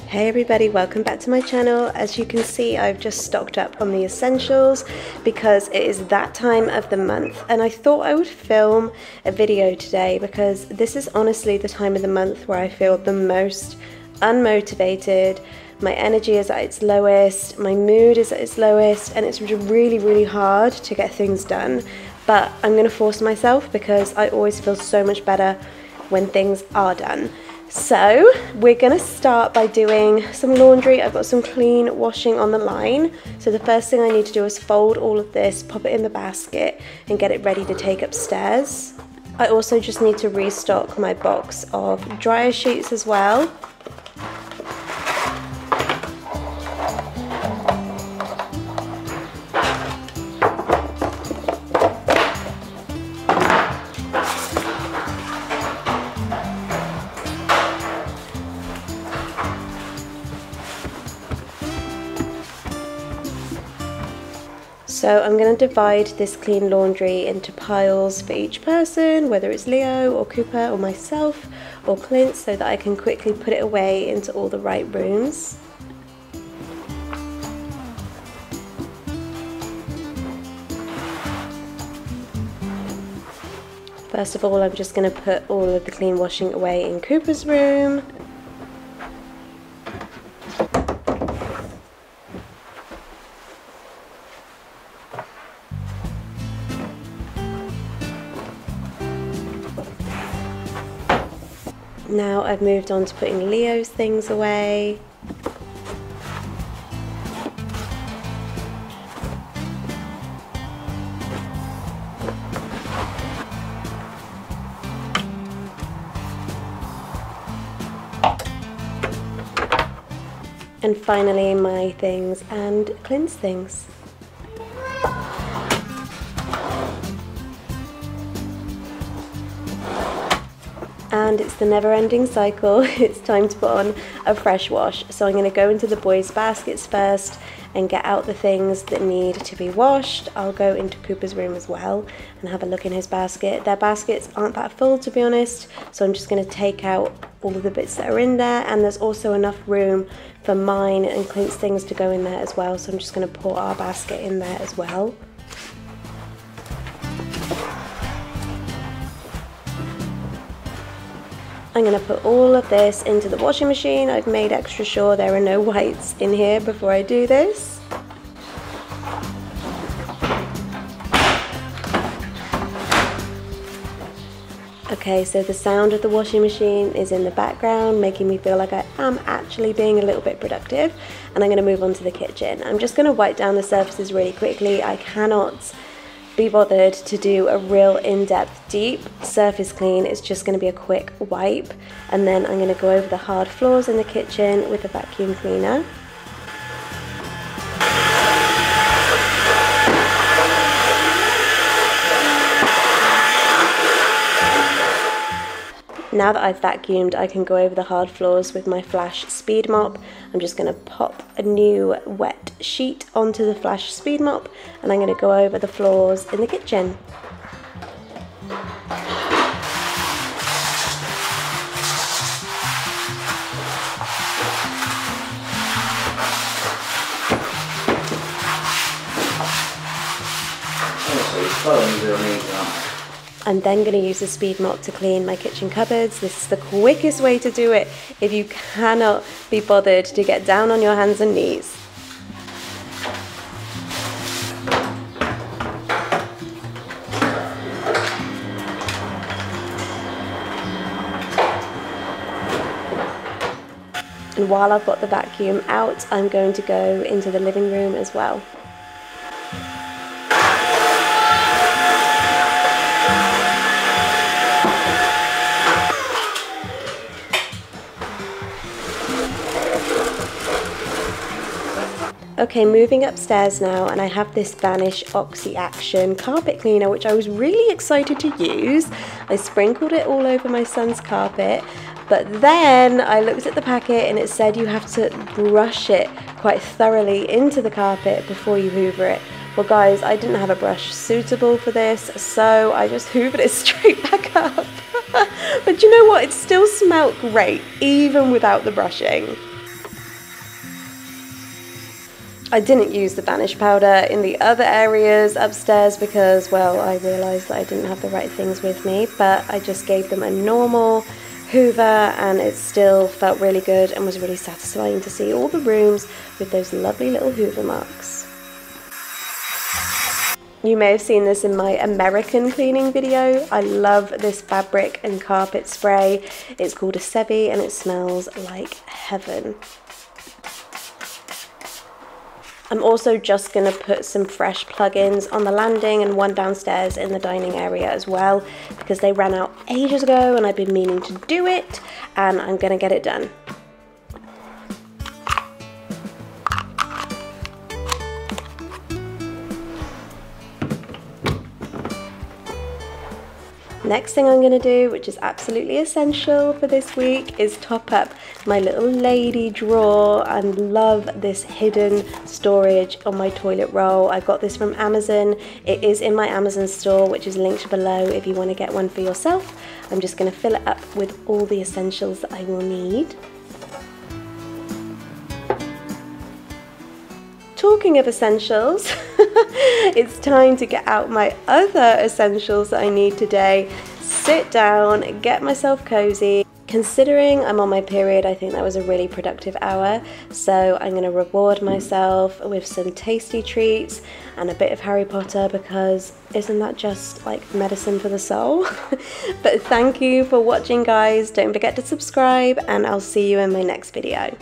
Hey everybody, welcome back to my channel. As you can see, I've just stocked up on the essentials because it is that time of the month, and I thought I would film a video today because this is honestly the time of the month where I feel the most unmotivated. My energy is at its lowest, my mood is at its lowest, and it's really hard to get things done. But I'm going to force myself because I always feel so much better when things are done. So we're going to start by doing some laundry. I've got some clean washing on the line. So the first thing I need to do is fold all of this, pop it in the basket and get it ready to take upstairs. I also just need to restock my box of dryer sheets as well. So I'm going to divide this clean laundry into piles for each person, whether it's Leo or Cooper or myself or Clint, so that I can quickly put it away into all the right rooms. First of all, I'm just going to put all of the clean washing away in Cooper's room. Now I've moved on to putting Leo's things away. And finally my things and Clint's things. And it's the never-ending cycle. It's time to put on a fresh wash. So I'm going to go into the boys' baskets first and get out the things that need to be washed. I'll go into Cooper's room as well and have a look in his basket. Their baskets aren't that full, to be honest, so I'm just going to take out all of the bits that are in there, and there's also enough room for mine and Clint's things to go in there as well, so I'm just going to put our basket in there as well. I'm going to put all of this into the washing machine. I've made extra sure there are no whites in here before I do this. Okay, so the sound of the washing machine is in the background, making me feel like I am actually being a little bit productive. And I'm going to move on to the kitchen. I'm just going to wipe down the surfaces really quickly. I cannot be bothered to do a real in-depth deep surface clean. It's just going to be a quick wipe, and then I'm going to go over the hard floors in the kitchen with a vacuum cleaner. Now that I've vacuumed, I can go over the hard floors with my Flash Speed Mop. I'm just going to pop a new wet sheet onto the Flash Speed Mop, and I'm going to go over the floors in the kitchen. I'm then going to use the Speed Mop to clean my kitchen cupboards. This is the quickest way to do it if you cannot be bothered to get down on your hands and knees. And while I've got the vacuum out, I'm going to go into the living room as well. Okay, moving upstairs now, and I have this Vanish Oxy Action carpet cleaner, which I was really excited to use. I sprinkled it all over my son's carpet, But then I looked at the packet and it said you have to brush it quite thoroughly into the carpet before you hoover it. Well guys, I didn't have a brush suitable for this, so I just hoovered it straight back up. But you know what, it still smelled great, even without the brushing. I didn't use the vanish powder in the other areas upstairs because, well, I realised that I didn't have the right things with me, but I just gave them a normal hoover and it still felt really good and was really satisfying to see all the rooms with those lovely little hoover marks. You may have seen this in my American cleaning video. I love this fabric and carpet spray. It's called a Sevi and it smells like heaven. I'm also just going to put some fresh plugins on the landing and one downstairs in the dining area as well, because they ran out ages ago and I've been meaning to do it, and I'm going to get it done. Next thing I'm going to do, which is absolutely essential for this week, is top up my little lady drawer. I love this hidden storage on my toilet roll. I got this from Amazon. It is in my Amazon store, which is linked below if you want to get one for yourself. I'm just going to fill it up with all the essentials that I will need. Talking of essentials, it's time to get out my other essentials that I need today. Sit down, get myself cozy. Considering I'm on my period, I think that was a really productive hour, so I'm going to reward myself with some tasty treats and a bit of Harry Potter, because isn't that just like medicine for the soul? But thank you for watching guys, don't forget to subscribe and I'll see you in my next video.